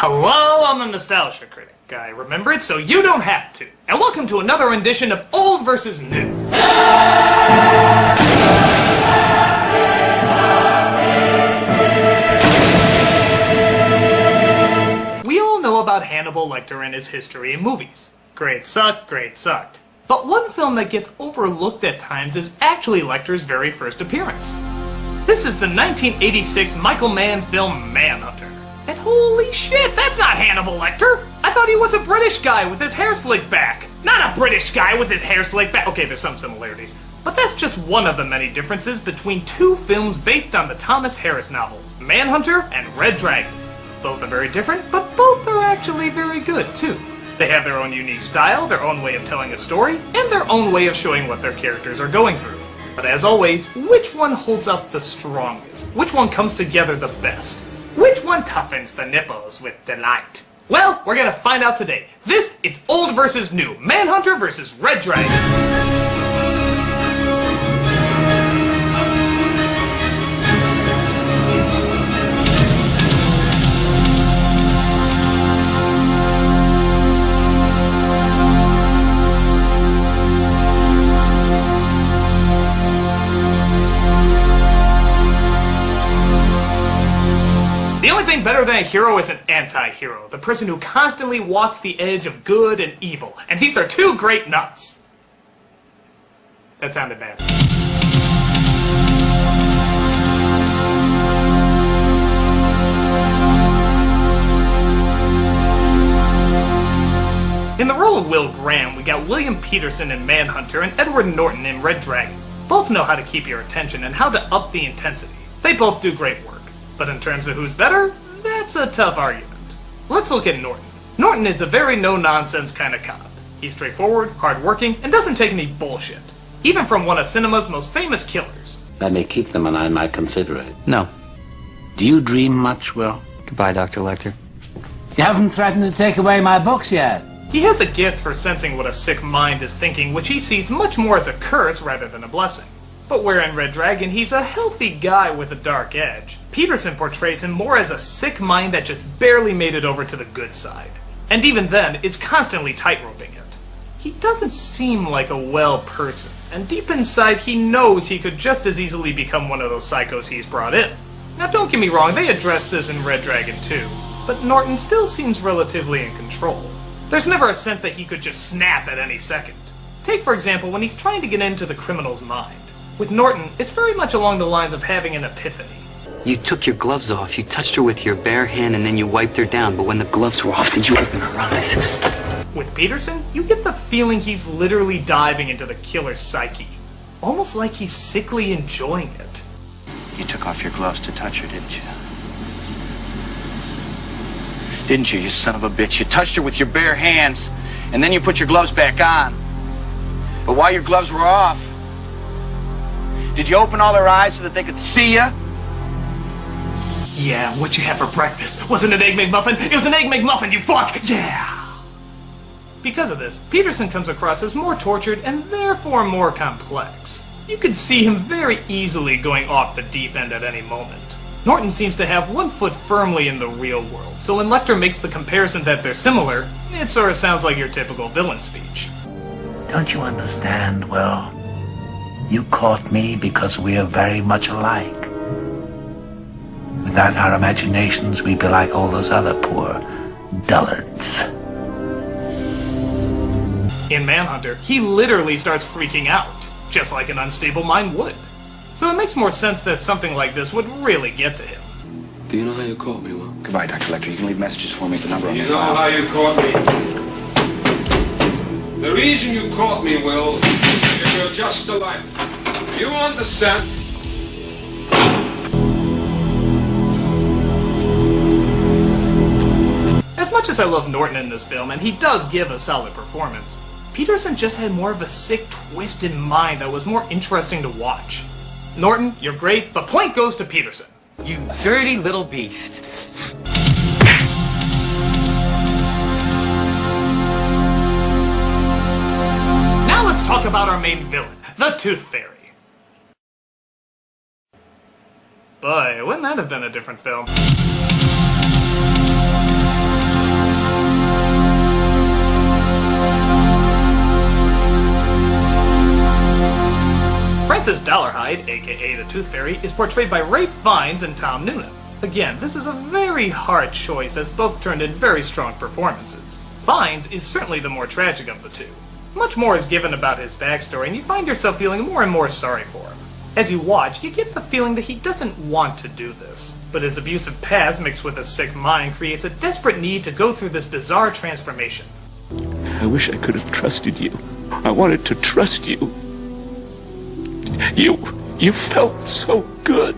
Hello, I'm the Nostalgia Critic. I remember it so you don't have to. And welcome to another rendition of Old vs. New. We all know about Hannibal Lecter and his history in movies. Great sucked, great sucked. But one film that gets overlooked at times is actually Lecter's very first appearance. This is the 1986 Michael Mann film Manhunter. And holy shit, that's not Hannibal Lecter! I thought he was a British guy with his hair slicked back. Not a British guy with his hair slicked back. Okay, there's some similarities. But that's just one of the many differences between two films based on the Thomas Harris novel, Manhunter and Red Dragon. Both are very different, but both are actually very good, too. They have their own unique style, their own way of telling a story, and their own way of showing what their characters are going through. But as always, which one holds up the strongest? Which one comes together the best? Which one toughens the nipples with delight? Well, we're gonna find out today. This is Old vs. New, Manhunter vs. Red Dragon. The only thing better than a hero is an anti-hero, the person who constantly walks the edge of good and evil. And these are two great nuts. That sounded bad. In the role of Will Graham, we got William Peterson in Manhunter and Edward Norton in Red Dragon. Both know how to keep your attention and how to up the intensity. They both do great work. But in terms of who's better, that's a tough argument. Let's look at Norton. Norton is a very no-nonsense kind of cop. He's straightforward, hard-working, and doesn't take any bullshit. Even from one of cinema's most famous killers. I may keep them and I might consider it. No. Do you dream much, Will? Goodbye, Dr. Lecter. You haven't threatened to take away my books yet. He has a gift for sensing what a sick mind is thinking, which he sees much more as a curse rather than a blessing. But where in Red Dragon, he's a healthy guy with a dark edge. Peterson portrays him more as a sick mind that just barely made it over to the good side. And even then, is constantly tightroping it. He doesn't seem like a well person, and deep inside he knows he could just as easily become one of those psychos he's brought in. Now don't get me wrong, they addressed this in Red Dragon too, but Norton still seems relatively in control. There's never a sense that he could just snap at any second. Take for example when he's trying to get into the criminal's mind. With Norton, it's very much along the lines of having an epiphany. You took your gloves off, you touched her with your bare hand, and then you wiped her down. But when the gloves were off, did you open her eyes? With Peterson, you get the feeling he's literally diving into the killer's psyche. Almost like he's sickly enjoying it. You took off your gloves to touch her, didn't you? Didn't you, you son of a bitch? You touched her with your bare hands, and then you put your gloves back on. But while your gloves were off, did you open all their eyes so that they could see you? Yeah, what'd you have for breakfast? Wasn't it Egg McMuffin? It was an Egg McMuffin, you fuck! Yeah! Because of this, Peterson comes across as more tortured and therefore more complex. You could see him very easily going off the deep end at any moment. Norton seems to have one foot firmly in the real world, so when Lecter makes the comparison that they're similar, it sort of sounds like your typical villain speech. Don't you understand, Will? You caught me because we are very much alike. Without our imaginations, we'd be like all those other poor dullards. In Manhunter, he literally starts freaking out, just like an unstable mind would. So it makes more sense that something like this would really get to him. Do you know how you caught me, Will? Goodbye, Dr. Lecter. You can leave messages for me at the number on You the know file. how you caught me? The reason you caught me, Will, is you're just alike. You understand? As much as I love Norton in this film, and he does give a solid performance, Peterson just had more of a sick, twisted mind that was more interesting to watch. Norton, you're great, but point goes to Peterson. You dirty little beast. Now let's talk about our main villain, the Tooth Fairy. Boy, wouldn't that have been a different film? Mrs. Dollarhide, aka the Tooth Fairy, is portrayed by Ralph Fiennes and Tom Noonan. Again, this is a very hard choice as both turned in very strong performances. Fiennes is certainly the more tragic of the two. Much more is given about his backstory, and you find yourself feeling more and more sorry for him. As you watch, you get the feeling that he doesn't want to do this, but his abusive past mixed with a sick mind creates a desperate need to go through this bizarre transformation. I wish I could have trusted you. I wanted to trust you. You felt so good.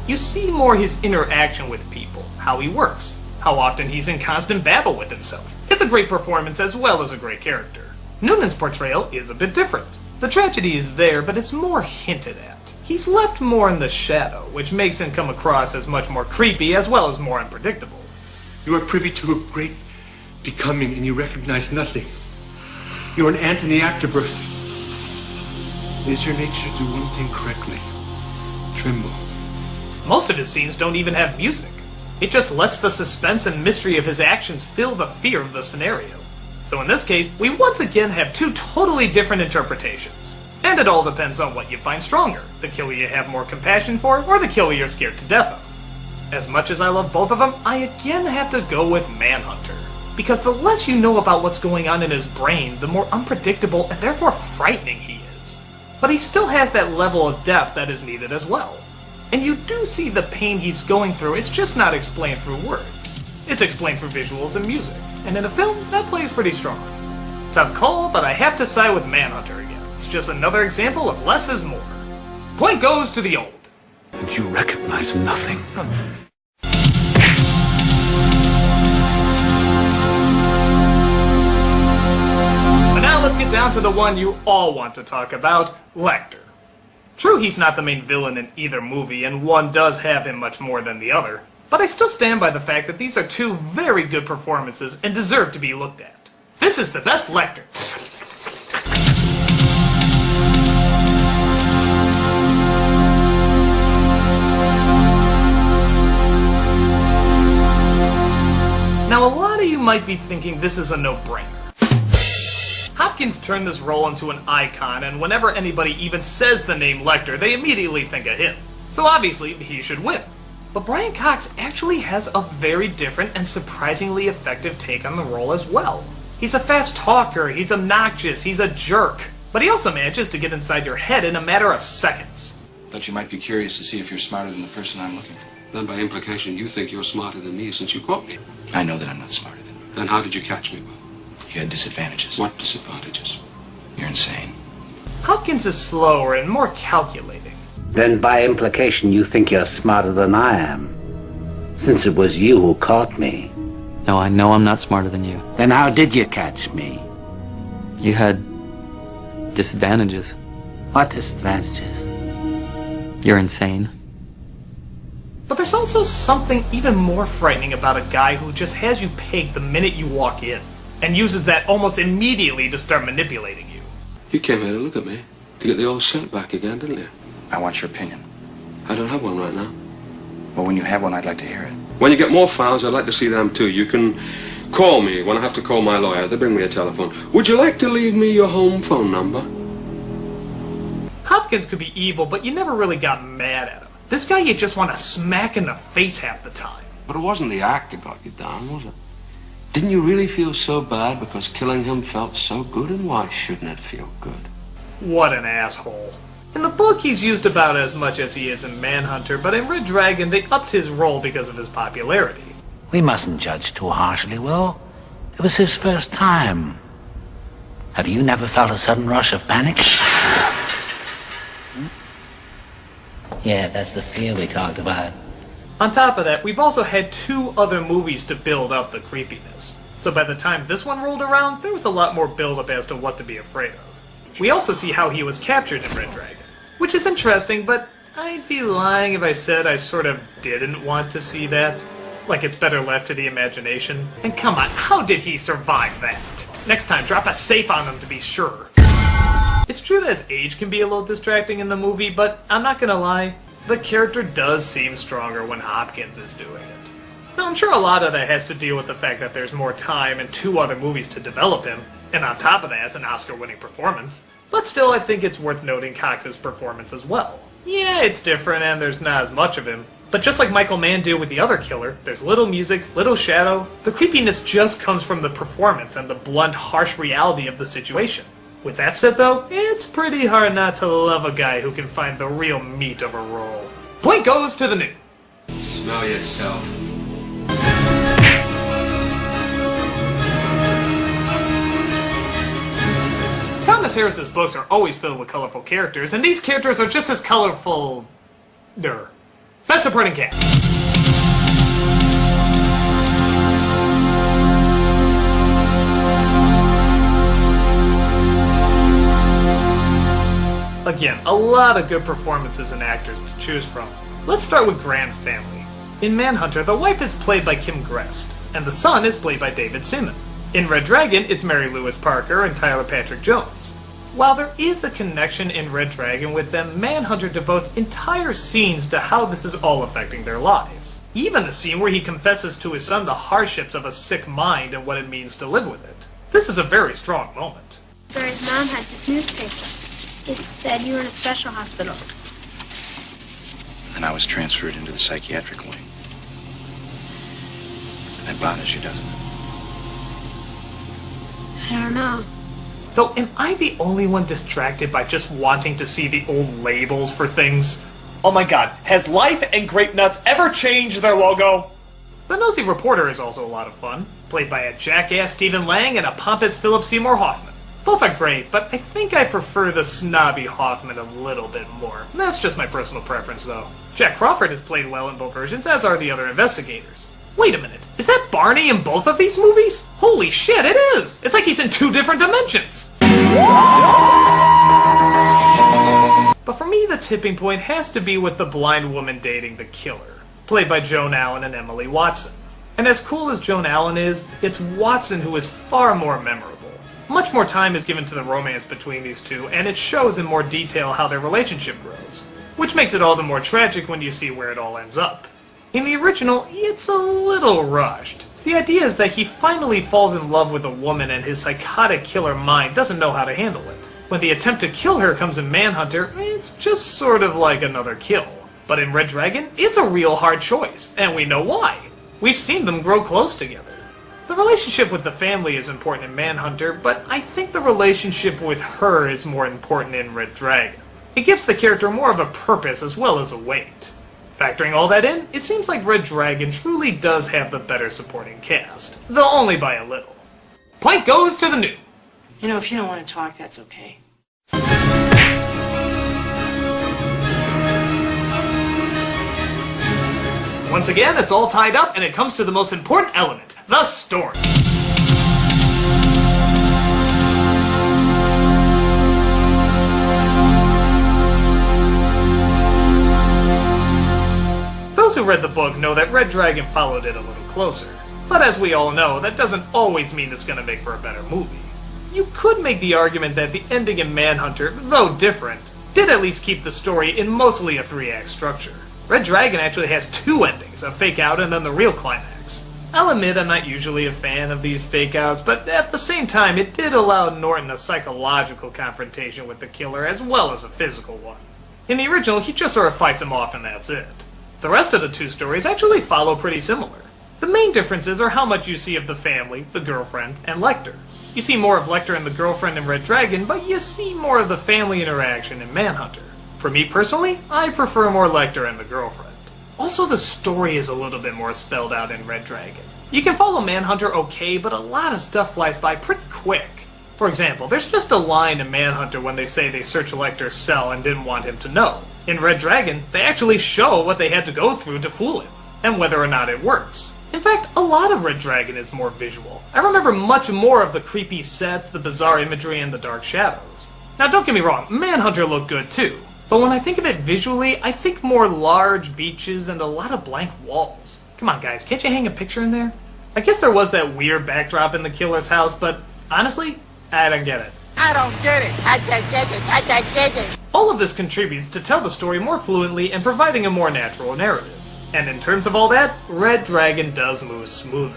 You see more his interaction with people, how he works, how often he's in constant battle with himself. It's a great performance as well as a great character. Noonan's portrayal is a bit different. The tragedy is there, but it's more hinted at. He's left more in the shadow, which makes him come across as much more creepy as well as more unpredictable. You are privy to a great becoming and you recognize nothing. You're an Antony afterbirth. It is your nature to do one thing correctly. Tremble. Most of his scenes don't even have music. It just lets the suspense and mystery of his actions fill the fear of the scenario. So in this case, we once again have two totally different interpretations. And it all depends on what you find stronger, the killer you have more compassion for, or the killer you're scared to death of. As much as I love both of them, I again have to go with Manhunter. Because the less you know about what's going on in his brain, the more unpredictable and therefore frightening he is. But he still has that level of depth that is needed as well. And you do see the pain he's going through, it's just not explained through words. It's explained through visuals and music, and in a film, that plays pretty strong. Tough call, but I have to side with Manhunter again. It's just another example of less is more. Point goes to the old. And you recognize nothing. But now let's get down to the one you all want to talk about, Lecter. True, he's not the main villain in either movie, and one does have him much more than the other, but I still stand by the fact that these are two very good performances and deserve to be looked at. This is the best Lecter. Now, a lot of you might be thinking this is a no-brainer. Hopkins turned this role into an icon, and whenever anybody even says the name Lecter, they immediately think of him. So obviously, he should win. But Brian Cox actually has a very different and surprisingly effective take on the role as well. He's a fast talker, he's obnoxious, he's a jerk, but he also manages to get inside your head in a matter of seconds. Thought you might be curious to see if you're smarter than the person I'm looking for. Then by implication, you think you're smarter than me since you caught me. I know that I'm not smarter than you. Then how did you catch me? You had disadvantages. What disadvantages? You're insane. Hopkins is slower and more calculating. Then by implication you think you're smarter than I am, since it was you who caught me. No, I know I'm not smarter than you. Then how did you catch me? You had disadvantages. What disadvantages? You're insane. But there's also something even more frightening about a guy who just has you pegged the minute you walk in, and uses that almost immediately to start manipulating you. You came here to look at me, to get the old scent back again, didn't you? I want your opinion. I don't have one right now. But when you have one, I'd like to hear it. When you get more files, I'd like to see them too. You can call me when I have to call my lawyer. They bring me a telephone. Would you like to leave me your home phone number? Hopkins could be evil, but you never really got mad at him. This guy you just want to smack in the face half the time. But it wasn't the act that got you down, was it? Didn't you really feel so bad because killing him felt so good, and why shouldn't it feel good? What an asshole. In the book, he's used about as much as he is in Manhunter, but in Red Dragon, they upped his role because of his popularity. We mustn't judge too harshly, Will. It was his first time. Have you never felt a sudden rush of panic? Yeah, that's the fear we talked about. On top of that, we've also had two other movies to build up the creepiness. So by the time this one rolled around, there was a lot more build-up as to what to be afraid of. We also see how he was captured in Red Dragon, which is interesting, but I'd be lying if I said I sort of didn't want to see that. Like it's better left to the imagination. And come on, how did he survive that? Next time, drop a safe on him to be sure. It's true that his age can be a little distracting in the movie, but I'm not gonna lie, the character does seem stronger when Hopkins is doing it. Now, I'm sure a lot of that has to deal with the fact that there's more time and two other movies to develop him, and on top of that, it's an Oscar-winning performance. But still, I think it's worth noting Cox's performance as well. Yeah, it's different and there's not as much of him, but just like Michael Mann did with the other killer, there's little music, little shadow. The creepiness just comes from the performance and the blunt, harsh reality of the situation. With that said though, it's pretty hard not to love a guy who can find the real meat of a role. Point goes to the new. Smell yourself. Thomas Harris's books are always filled with colorful characters, and these characters are just as colorful... Best supporting cast. Again, a lot of good performances and actors to choose from. Let's start with Graham's family. In Manhunter, the wife is played by Kim Grest, and the son is played by David Simon. In Red Dragon, it's Mary Louise Parker and Tyler Patrick Jones. While there is a connection in Red Dragon with them, Manhunter devotes entire scenes to how this is all affecting their lives. Even the scene where he confesses to his son the hardships of a sick mind and what it means to live with it. This is a very strong moment. Barry's mom had this newspaper. It said you were in a special hospital. And I was transferred into the psychiatric wing. That bothers you, doesn't it? I don't know. Though, am I the only one distracted by just wanting to see the old labels for things? Oh my god, has Life and Grape Nuts ever changed their logo? The Nosy Reporter is also a lot of fun, played by a jackass Stephen Lang and a pompous Philip Seymour Hoffman. Both are great, but I think I prefer the snobby Hoffman a little bit more. That's just my personal preference, though. Jack Crawford is played well in both versions, as are the other investigators. Wait a minute, is that Barney in both of these movies? Holy shit, it is! It's like he's in 2 different dimensions! But for me, the tipping point has to be with the blind woman dating the killer, played by Joan Allen and Emily Watson. And as cool as Joan Allen is, it's Watson who is far more memorable. Much more time is given to the romance between these two, and it shows in more detail how their relationship grows, which makes it all the more tragic when you see where it all ends up. In the original, it's a little rushed. The idea is that he finally falls in love with a woman and his psychotic killer mind doesn't know how to handle it. When the attempt to kill her comes in Manhunter, it's just sort of like another kill. But in Red Dragon, it's a real hard choice, and we know why. We've seen them grow close together. The relationship with the family is important in Manhunter, but I think the relationship with her is more important in Red Dragon. It gives the character more of a purpose as well as a weight. Factoring all that in, it seems like Red Dragon truly does have the better supporting cast, though only by a little. Point goes to the new. You know, if you don't want to talk, that's okay. Once again, it's all tied up, and it comes to the most important element, the story. Those who read the book know that Red Dragon followed it a little closer. But as we all know, that doesn't always mean it's going to make for a better movie. You could make the argument that the ending in Manhunter, though different, did at least keep the story in mostly a 3-act structure. Red Dragon actually has 2 endings, a fake out and then the real climax. I'll admit I'm not usually a fan of these fake outs, but at the same time it did allow Norton a psychological confrontation with the killer as well as a physical one. In the original, he just sort of fights him off and that's it. The rest of the 2 stories actually follow pretty similar. The main differences are how much you see of the family, the girlfriend, and Lecter. You see more of Lecter and the girlfriend in Red Dragon, but you see more of the family interaction in Manhunter. For me personally, I prefer more Lecter and the girlfriend. Also, the story is a little bit more spelled out in Red Dragon. You can follow Manhunter okay, but a lot of stuff flies by pretty quick. For example, there's just a line in Manhunter when they say they searched Lecter's cell and didn't want him to know. In Red Dragon, they actually show what they had to go through to fool him, and whether or not it works. In fact, a lot of Red Dragon is more visual. I remember much more of the creepy sets, the bizarre imagery, and the dark shadows. Now don't get me wrong, Manhunter looked good too. But when I think of it visually, I think more large beaches and a lot of blank walls. Come on guys, can't you hang a picture in there? I guess there was that weird backdrop in the killer's house, but honestly, I don't get it. I don't get it. I don't get it. I don't get it. All of this contributes to tell the story more fluently and providing a more natural narrative. And in terms of all that, Red Dragon does move smoother.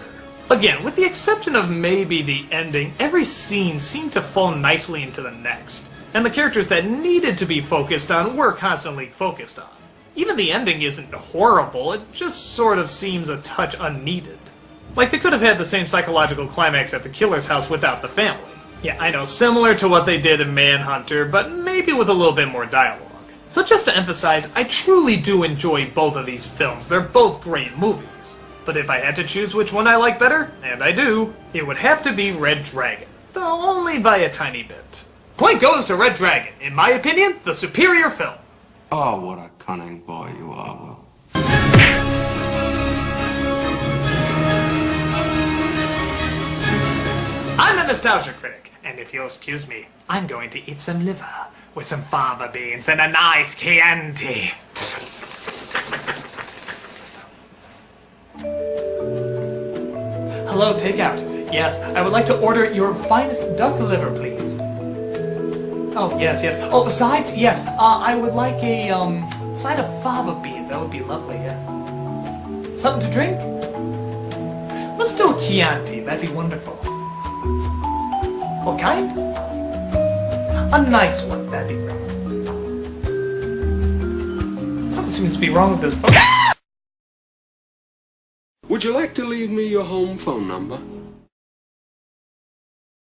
Again, with the exception of maybe the ending, every scene seemed to fall nicely into the next. and the characters that needed to be focused on were constantly focused on. Even the ending isn't horrible, it just sort of seems a touch unneeded. Like they could have had the same psychological climax at the killer's house without the family. Yeah, I know, similar to what they did in Manhunter, but maybe with a little bit more dialogue. So just to emphasize, I truly do enjoy both of these films. They're both great movies. But if I had to choose which one I like better, and I do, it would have to be Red Dragon. Though only by a tiny bit. Point goes to Red Dragon. In my opinion, the superior film. Oh, what a cunning boy you are, Will. I'm a nostalgia critic, and if you'll excuse me, I'm going to eat some liver with some fava beans and a nice Chianti. Hello, takeout. Yes, I would like to order your finest duck liver, please. Oh, yes, yes. Oh, the sides? Yes. I would like a, side of fava beans. That would be lovely, yes. Something to drink? Let's do a Chianti. That'd be wonderful. What kind? A nice one. That'd be great. Something seems to be wrong with this phone. Would you like to leave me your home phone number?